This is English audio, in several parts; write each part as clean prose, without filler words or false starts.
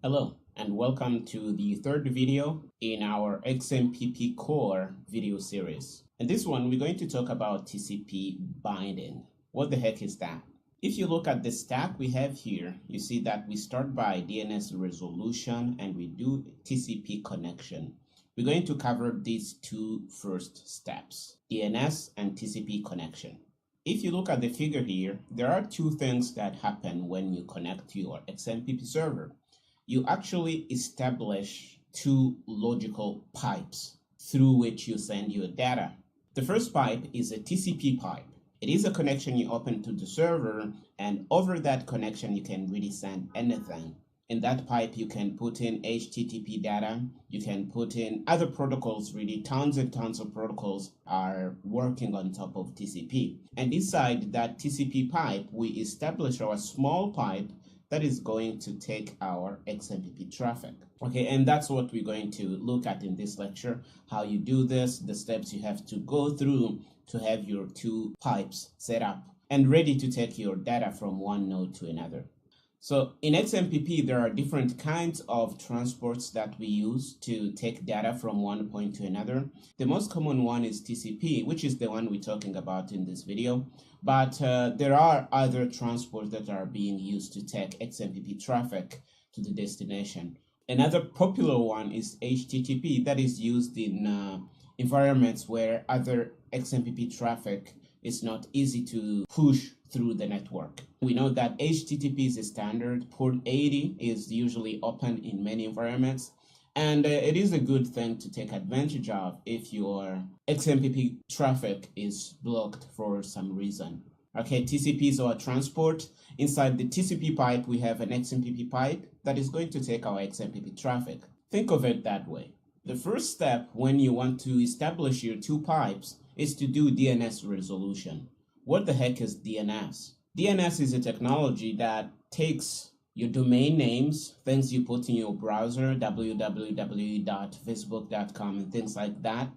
Hello, and welcome to the third video in our XMPP core video series. In this one, we're going to talk about TCP binding. What the heck is that? If you look at the stack we have here, you see that we start by DNS resolution and we do TCP connection. We're going to cover these two first steps, DNS and TCP connection. If you look at the figure here, there are two things that happen when you connect to your XMPP server. You actually establish two logical pipes through which you send your data. The first pipe is a TCP pipe. It is a connection you open to the server, and over that connection you can really send anything. In that pipe you can put in HTTP data, you can put in other protocols, really tons and tons of protocols are working on top of TCP. And inside that TCP pipe we establish our small pipe that is going to take our XMPP traffic. Okay, and that's what we're going to look at in this lecture, how you do this, the steps you have to go through to have your two pipes set up and ready to take your data from one node to another. So in XMPP, there are different kinds of transports that we use to take data from one point to another. The most common one is TCP, which is the one we're talking about in this video. But there are other transports that are being used to take XMPP traffic to the destination. Another popular one is HTTP, that is used in environments where other XMPP traffic is not easy to push through the network. We know that HTTP is a standard. Port 80 is usually open in many environments, and it is a good thing to take advantage of if your XMPP traffic is blocked for some reason. Okay, TCP is our transport. Inside the TCP pipe, we have an XMPP pipe that is going to take our XMPP traffic. Think of it that way. The first step when you want to establish your two pipes is to do DNS resolution. What the heck is DNS? DNS is a technology that takes your domain names, things you put in your browser, www.facebook.com and things like that,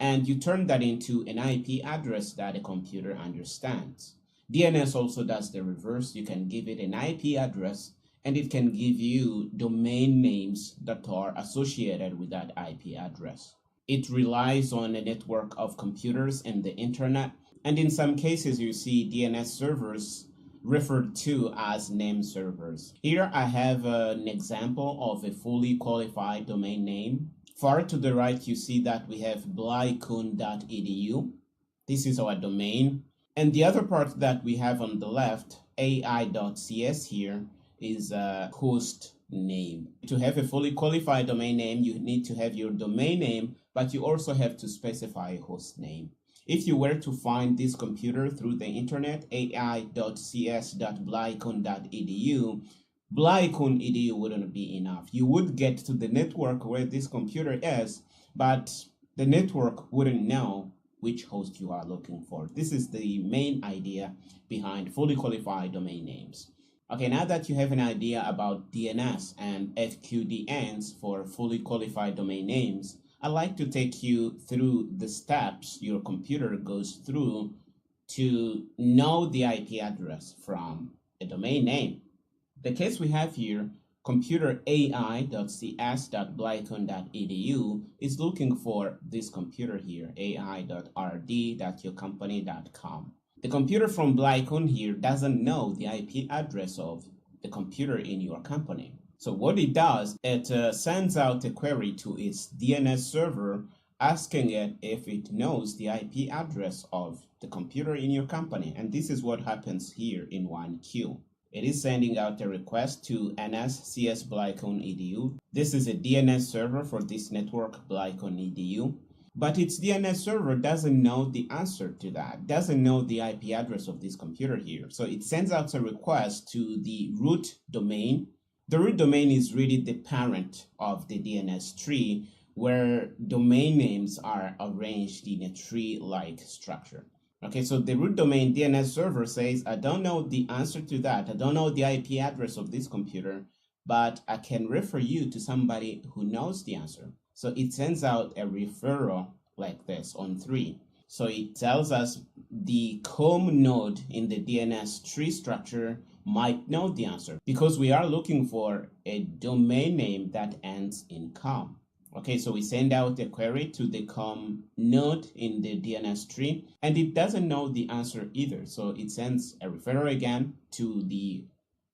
and you turn that into an IP address that a computer understands. DNS also does the reverse. You can give it an IP address and it can give you domain names that are associated with that IP address. It relies on a network of computers and the internet, and in some cases you see DNS servers referred to as name servers. Here I have an example of a fully qualified domain name. Far to the right you see that we have blykun.edu. This is our domain. And the other part that we have on the left, ai.cs here, is a host name. To have a fully qualified domain name, you need to have your domain name, but you also have to specify a host name. If you were to find this computer through the internet, ai.cs.blykun.edu, blykun.edu wouldn't be enough. You would get to the network where this computer is, but the network wouldn't know which host you are looking for. This is the main idea behind fully qualified domain names. Okay, now that you have an idea about DNS and FQDNs for fully qualified domain names, I'd like to take you through the steps your computer goes through to know the IP address from a domain name. The case we have here, computer ai.cs.blykun.edu is looking for this computer here, ai.rd.yourcompany.com. The computer from Blykun here doesn't know the IP address of the computer in your company. So what it does, it sends out a query to its DNS server asking it if it knows the IP address of the computer in your company. And this is what happens here in 1Q. It is sending out a request to ns.cs.blykun.edu. This is a DNS server for this network, Blykun.edu. But its DNS server doesn't know the answer to that, doesn't know the IP address of this computer here. So it sends out a request to the root domain. The root domain is really the parent of the DNS tree, where domain names are arranged in a tree-like structure. Okay, so the root domain DNS server says, I don't know the answer to that. I don't know the IP address of this computer, but I can refer you to somebody who knows the answer. So it sends out a referral like this on 3. So it tells us the COM node in the DNS tree structure might know the answer because we are looking for a domain name that ends in com. Okay, so we send out a query to the com node in the DNS tree, and it doesn't know the answer either. So it sends a referral again to the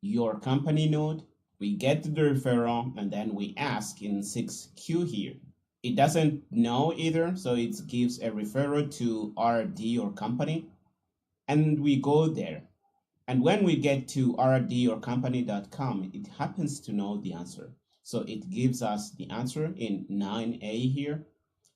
your company node. We get the referral, and then we ask in 6Q here. It doesn't know either, so it gives a referral to RD or company, and we go there. And when we get to RD or company.com, it happens to know the answer. So it gives us the answer in 9A here,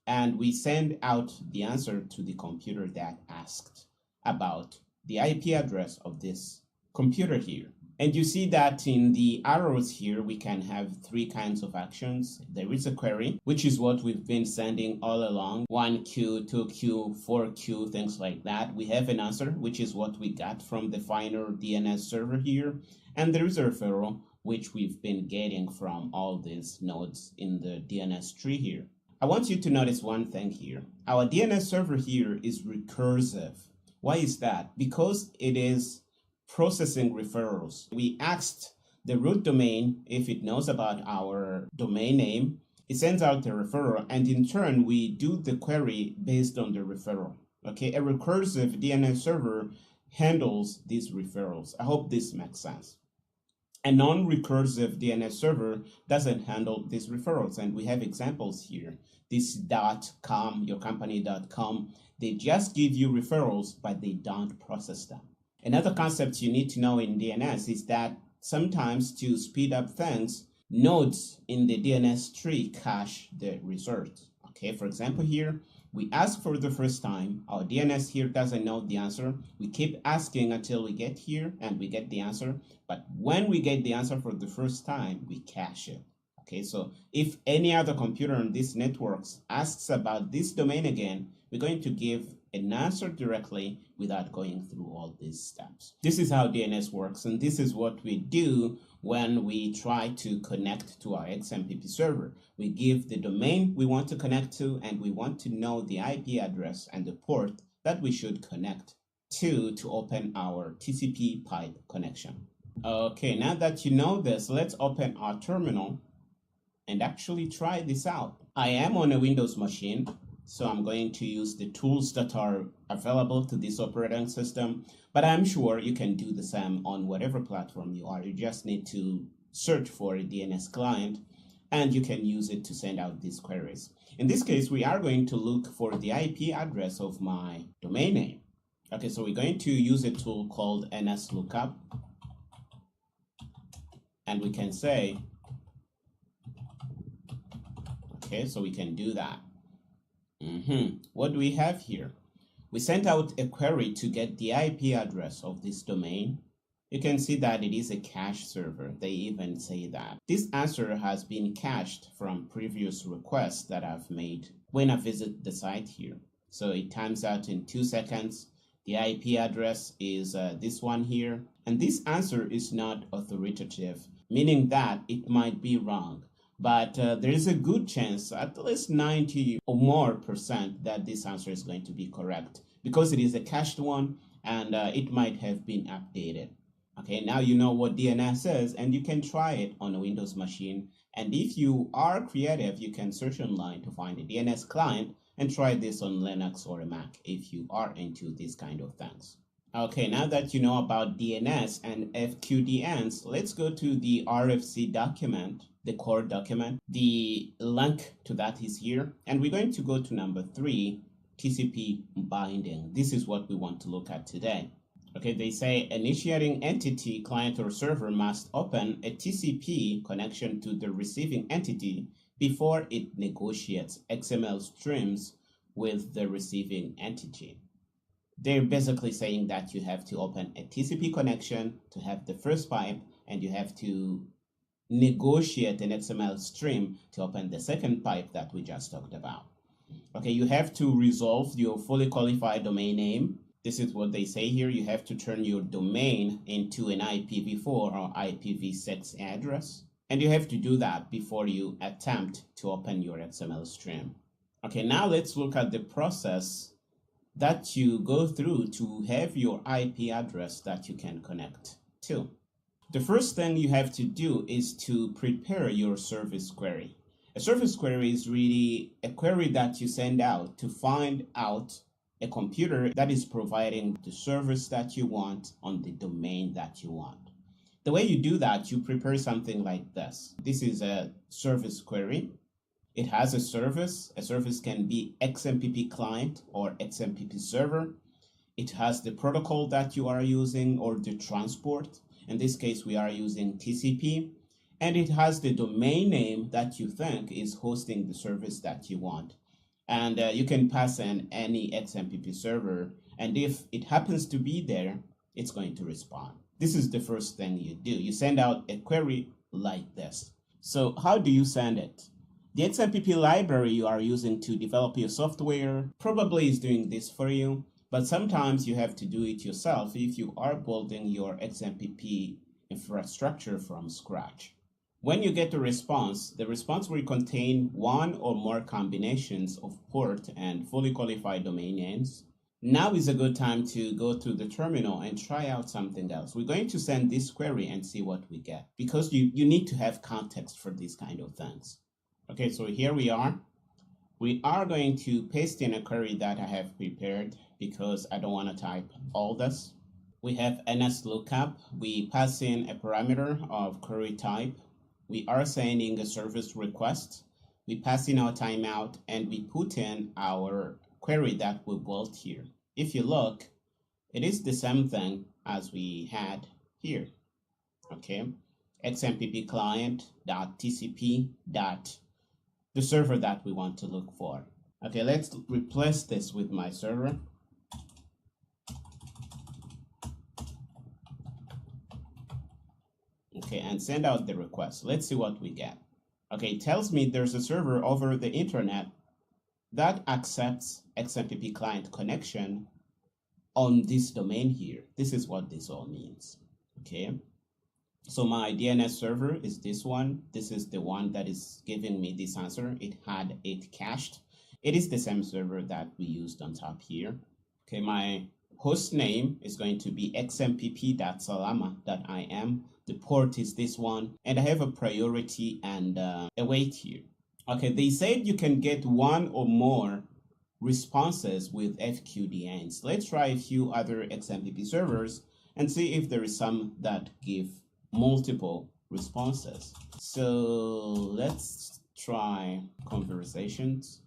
and we send out the answer to the computer that asked about the IP address of this computer here. And you see that in the arrows here, we can have three kinds of actions. There is a query, which is what we've been sending all along, 1Q, 2Q, 4Q, things like that. We have an answer, which is what we got from the final DNS server here. And there is a referral, which we've been getting from all these nodes in the DNS tree here. I want you to notice one thing here. Our DNS server here is recursive. Why is that? Because it is processing referrals. We asked the root domain if it knows about our domain name. It sends out the referral, and in turn, we do the query based on the referral. Okay, a recursive DNS server handles these referrals. I hope this makes sense. A non-recursive DNS server doesn't handle these referrals, and we have examples here. This .com, yourcompany.com, they just give you referrals, but they don't process them. Another concept you need to know in DNS is that sometimes to speed up things, nodes in the DNS tree cache the results. Okay, for example here, we ask for the first time, our DNS here doesn't know the answer. We keep asking until we get here and we get the answer. But when we get the answer for the first time, we cache it. Okay, so if any other computer on these networks asks about this domain again, we're going to give an answer directly without going through all these steps. This is how DNS works, and this is what we do when we try to connect to our XMPP server. We give the domain we want to connect to, and we want to know the IP address and the port that we should connect to open our TCP pipe connection. Okay, now that you know this, let's open our terminal and actually try this out. I am on a Windows machine, so I'm going to use the tools that are available to this operating system, but I'm sure you can do the same on whatever platform you are. You just need to search for a DNS client, and you can use it to send out these queries. In this case, we are going to look for the IP address of my domain name. Okay, so we're going to use a tool called NSLOOKUP, and we can say, okay, so we can do that. What do we have here? We sent out a query to get the IP address of this domain. You can see that it is a cache server. They even say that. This answer has been cached from previous requests that I've made when I visit the site here. So it times out in 2 seconds. The IP address is this one here. And this answer is not authoritative, meaning that it might be wrong. But there is a good chance, at least 90 or more percent, that this answer is going to be correct because it is a cached one and it might have been updated. Okay, now you know what DNS is and you can try it on a Windows machine. And if you are creative, you can search online to find a DNS client and try this on Linux or a Mac if you are into these kind of things. Okay, now that you know about DNS and FQDNs, let's go to the RFC document, the core document. The link to that is here. And we're going to go to number 3, TCP binding. This is what we want to look at today. Okay, they say initiating entity, client or server must open a TCP connection to the receiving entity before it negotiates XML streams with the receiving entity. They're basically saying that you have to open a TCP connection to have the first pipe, and you have to negotiate an XML stream to open the second pipe that we just talked about. Okay, you have to resolve your fully qualified domain name. This is what they say here. You have to turn your domain into an IPv4 or IPv6 address. And you have to do that before you attempt to open your XML stream. Okay, now let's look at the process that you go through to have your IP address that you can connect to. The first thing you have to do is to prepare your service query. A service query is really a query that you send out to find out a computer that is providing the service that you want on the domain that you want. The way you do that, you prepare something like this. This is a service query. It has a service. A service can be XMPP client or XMPP server. It has the protocol that you are using or the transport. In this case, we are using TCP. And it has the domain name that you think is hosting the service that you want. And you can pass in any XMPP server. And if it happens to be there, it's going to respond. This is the first thing you do. You send out a query like this. So how do you send it? The XMPP library you are using to develop your software probably is doing this for you, but sometimes you have to do it yourself if you are building your XMPP infrastructure from scratch. When you get the response will contain one or more combinations of port and fully qualified domain names. Now is a good time to go to the terminal and try out something else. We're going to send this query and see what we get, because you need to have context for these kind of things. Okay, so here we are. We are going to paste in a query that I have prepared because I don't want to type all this. We have NSLOOKUP. We pass in a parameter of query type. We are sending a service request. We pass in our timeout and we put in our query that we built here. If you look, it is the same thing as we had here. Okay, XMPP client.tcp. The server that we want to look for. Okay, let's replace this with my server. Okay, and send out the request. Let's see what we get. Okay, it tells me there's a server over the internet that accepts XMPP client connection on this domain here. This is what this all means. Okay. So my DNS server is this one. This is the one that is giving me this answer. It had it cached. It is the same server that we used on top here. Okay, my host name is going to be xmpp.salama.im. The port is this one, and I have a priority and a wait here. Okay, they said you can get one or more responses with FQDNs. Let's try a few other XMPP servers and see if there is some that give multiple responses. So let's try conversations.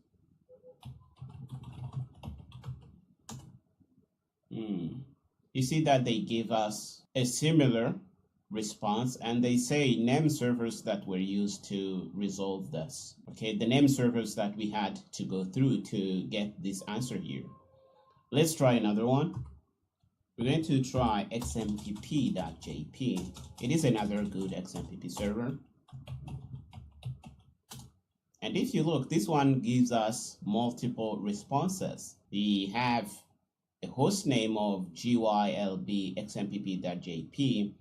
You see that they give us a similar response, and they say name servers that were used to resolve this. Okay, the name servers that we had to go through to get this answer here. Let's try another one. We're going to try xmpp.jp. It is another good XMPP server. And if you look, this one gives us multiple responses. We have a host name of gylb.xmpp.jp,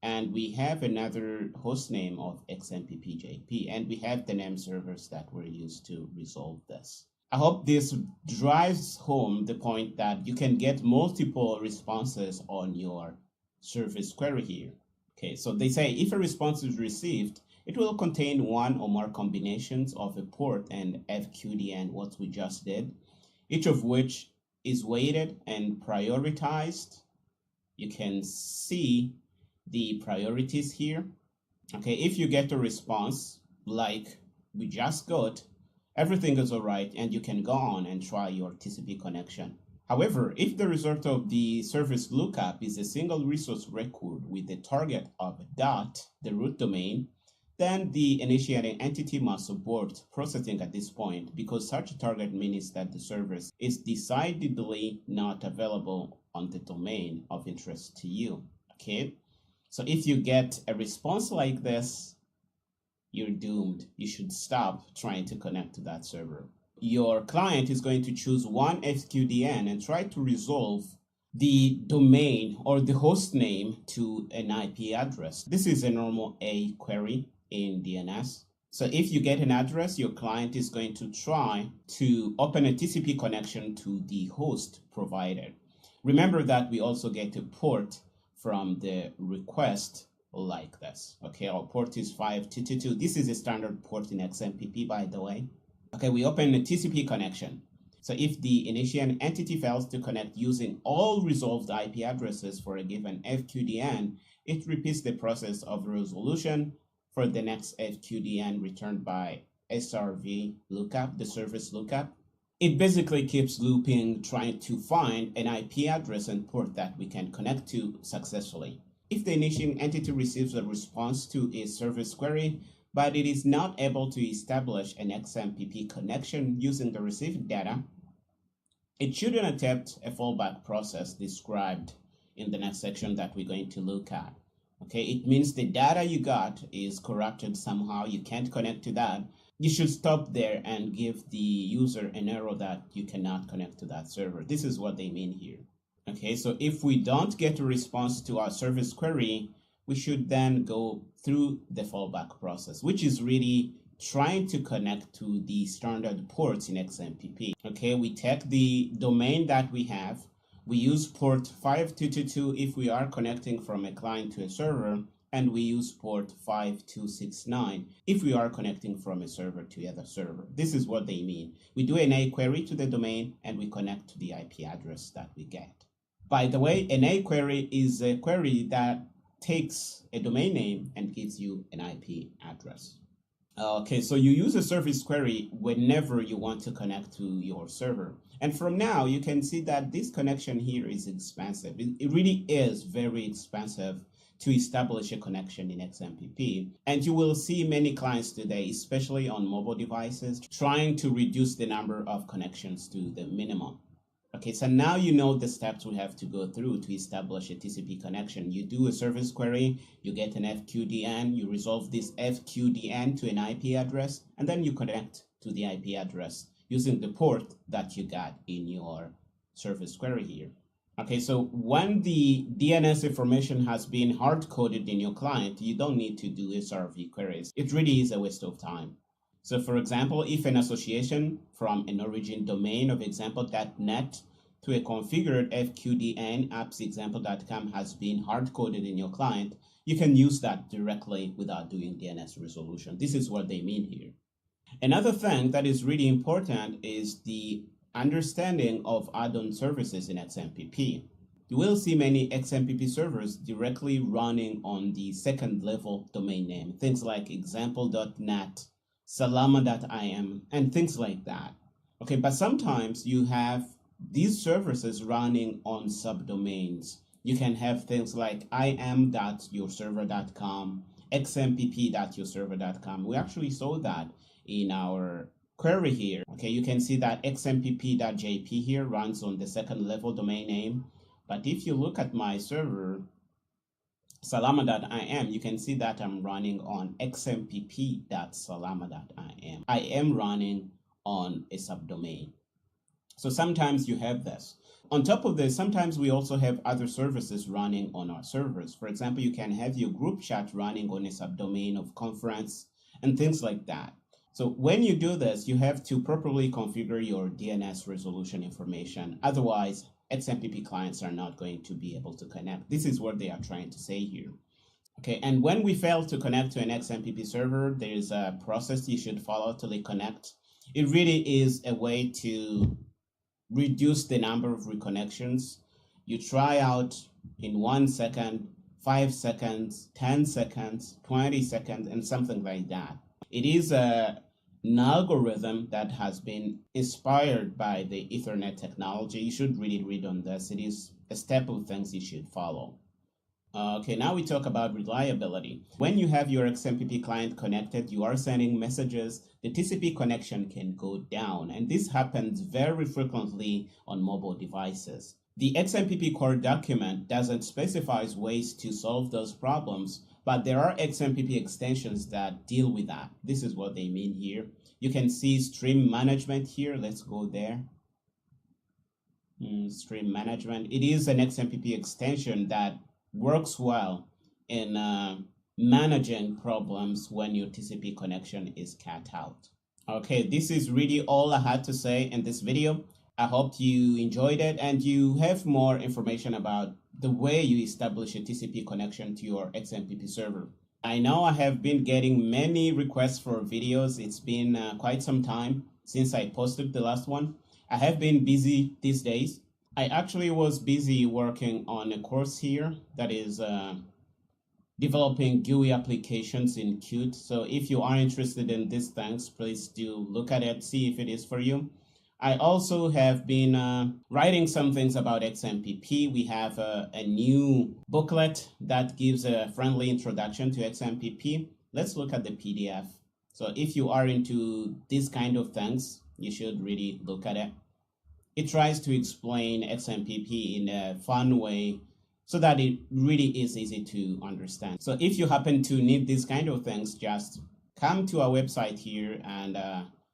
and we have another host name of xmpp.jp, and we have the name servers that were used to resolve this. I hope this drives home the point that you can get multiple responses on your service query here. Okay, so they say if a response is received, it will contain one or more combinations of a port and FQDN, what we just did, each of which is weighted and prioritized. You can see the priorities here. Okay, if you get a response like we just got, everything is all right and you can go on and try your TCP connection. However, if the result of the service lookup is a single resource record with the target of the root domain, then the initiating entity must abort processing at this point, because such a target means that the service is decidedly not available on the domain of interest to you. Okay, so if you get a response like this, you're doomed. You should stop trying to connect to that server. Your client is going to choose one FQDN and try to resolve the domain or the host name to an IP address. This is a normal A query in DNS. So if you get an address, your client is going to try to open a TCP connection to the host provided. Remember that we also get a port from the request like this. Okay, our port is 5222. This is a standard port in XMPP, by the way. Okay, we open the TCP connection. So if the initial entity fails to connect using all resolved IP addresses for a given FQDN, it repeats the process of resolution for the next FQDN returned by SRV lookup, the service lookup. It basically keeps looping, trying to find an IP address and port that we can connect to successfully. If the initiating entity receives a response to a service query, but it is not able to establish an XMPP connection using the received data, it shouldn't attempt a fallback process described in the next section that we're going to look at. Okay, it means the data you got is corrupted somehow, you can't connect to that. You should stop there and give the user an error that you cannot connect to that server. This is what they mean here. Okay, so if we don't get a response to our service query, we should then go through the fallback process, which is really trying to connect to the standard ports in XMPP. Okay, we take the domain that we have. We use port 5222 if we are connecting from a client to a server, and we use port 5269 if we are connecting from a server to another server. This is what they mean. We do an A query to the domain and we connect to the IP address that we get. By the way, an A query is a query that takes a domain name and gives you an IP address. Okay, so you use a service query whenever you want to connect to your server. And from now, you can see that this connection here is expensive. It really is very expensive to establish a connection in XMPP. And you will see many clients today, especially on mobile devices, trying to reduce the number of connections to the minimum. Okay, so now you know the steps we have to go through to establish a TCP connection. You do a service query, you get an FQDN, you resolve this FQDN to an IP address, and then you connect to the IP address using the port that you got in your service query here. Okay, so when the DNS information has been hard-coded in your client, you don't need to do SRV queries. It really is a waste of time. So for example, if an association from an origin domain of example.net to a configured FQDN appsexample.com has been hard-coded in your client, you can use that directly without doing DNS resolution. This is what they mean here. Another thing that is really important is the understanding of add-on services in XMPP. You will see many XMPP servers directly running on the second level domain name, things like example.net, salama.im, and things like that. Okay, but sometimes you have these services running on subdomains. You can have things like im.yourserver.com, xmpp.yourserver.com. We actually saw that in our query here. Okay, you can see that xmpp.jp here runs on the second level domain name. But if you look at my server, salama.im, you can see that I'm running on xmpp.salama.im. I am running on a subdomain. So sometimes you have this. On top of this, sometimes we also have other services running on our servers. For example, you can have your group chat running on a subdomain of conference and things like that. So when you do this, you have to properly configure your DNS resolution information. Otherwise, XMPP clients are not going to be able to connect. This is what they are trying to say here. Okay, and when we fail to connect to an XMPP server, there is a process you should follow to reconnect. It really is a way to reduce the number of reconnections. You try out in 1 second, 5 seconds, 10 seconds, 20 seconds, and something like that. It is an algorithm that has been inspired by the Ethernet technology. You should really read on this. It is a step of things you should follow. Okay, now we talk about reliability. When you have your XMPP client connected, you are sending messages, the TCP connection can go down, and this happens very frequently on mobile devices. The XMPP core document doesn't specify ways to solve those problems, but there are XMPP extensions that deal with that. This is what they mean here. You can see stream management here. Let's go there. Stream management. It is an XMPP extension that works well in managing problems when your TCP connection is cut out. Okay, this is really all I had to say in this video. I hope you enjoyed it and you have more information about the way you establish a TCP connection to your XMPP server. I know I have been getting many requests for videos. It's been quite some time since I posted the last one. I have been busy these days. I actually was busy working on a course here that is developing GUI applications in Qt. So if you are interested in these things, please do look at it, see if it is for you. I also have been writing some things about XMPP. We have a new booklet that gives a friendly introduction to XMPP. Let's look at the PDF. So if you are into these kind of things, you should really look at it. It tries to explain XMPP in a fun way so that it really is easy to understand. So if you happen to need these kind of things, just come to our website here and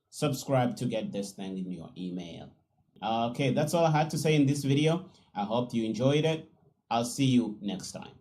subscribe to get this thing in your email. Okay, that's all I had to say in this video. I hope you enjoyed it. I'll see you next time.